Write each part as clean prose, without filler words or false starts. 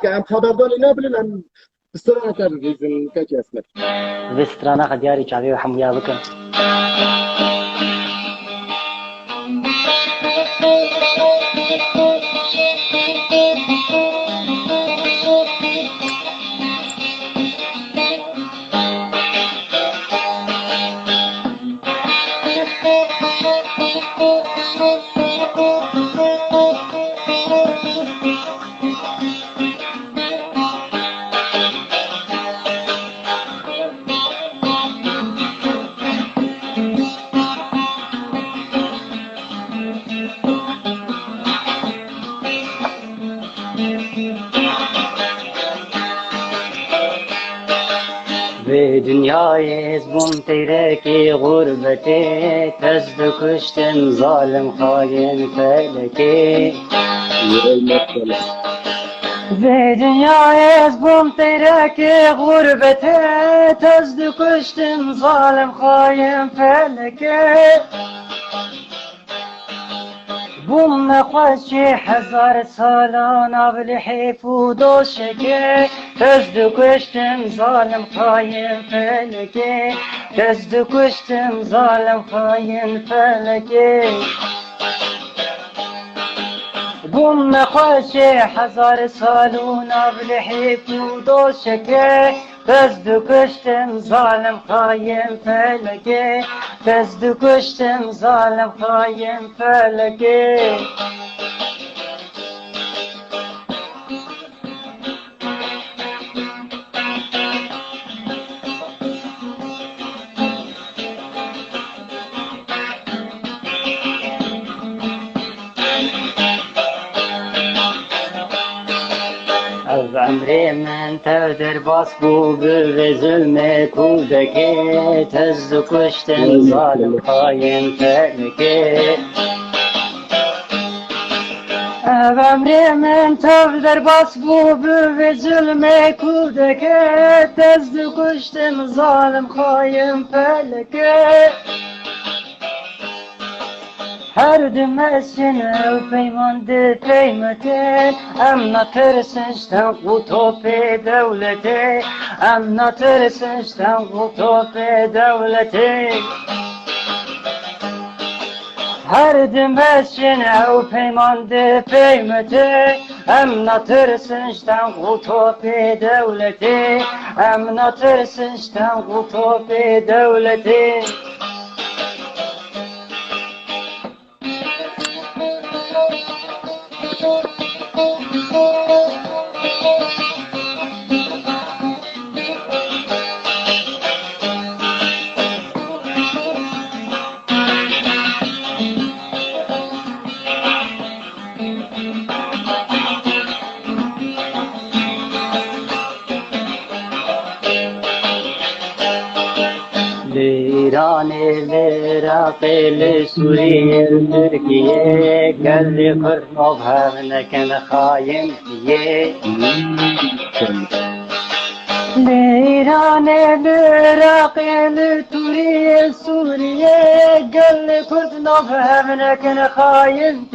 ام خبردار اینا بلن ام استرانه کار ریزن کاچی اسمر بسترانا خدياري شعبي وحمويا بكم به دنیای زبون تیرکی غربتی تزد کشتن ظالم خاین فلکی به دنیای زبون تیرکی غربتی تزد کشتن ظالم خاین فلکی بوم نخوشی 1000 سالان اول حیف و دوشکی تزد کشتم ظالم خاین فلکی تزد کشتم ظالم خاین فلکی بوم نخوشی 1000 سالان اول حیف و دوشکی تزد کشتم ظالم خاین فلکی تزد کشتم ظالم خاین فلکی از عمری من تردر باس بو به ظلم کودکی تزد کشتن ظالم خاین فلکی از عمری من تردر باس بو به ظلم کودکی تزد کشتن ظالم خاین فلکی هر دمشن و پیمانده پیمته ام نترسشتن قطوب دولته ام نترسشتن قطوب دولته هر دمشن و پیمانده پیمته ام نترسشتن قطوب دولته ام نترسشتن قطوب دولته ایران العراق لسوريا تركيا قال لي قرنوبها منك خاين ایران العراق لتوريا سوريا قال لي قرنوبها منك خاين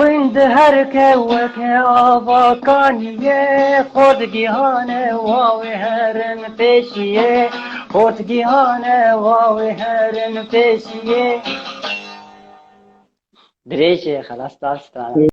خوند هر که وکه آبا کانیه خودگیهانه واوی هرن پیشیه خودگیهانه واوی هرن پیشیه دریشه خلاص داستان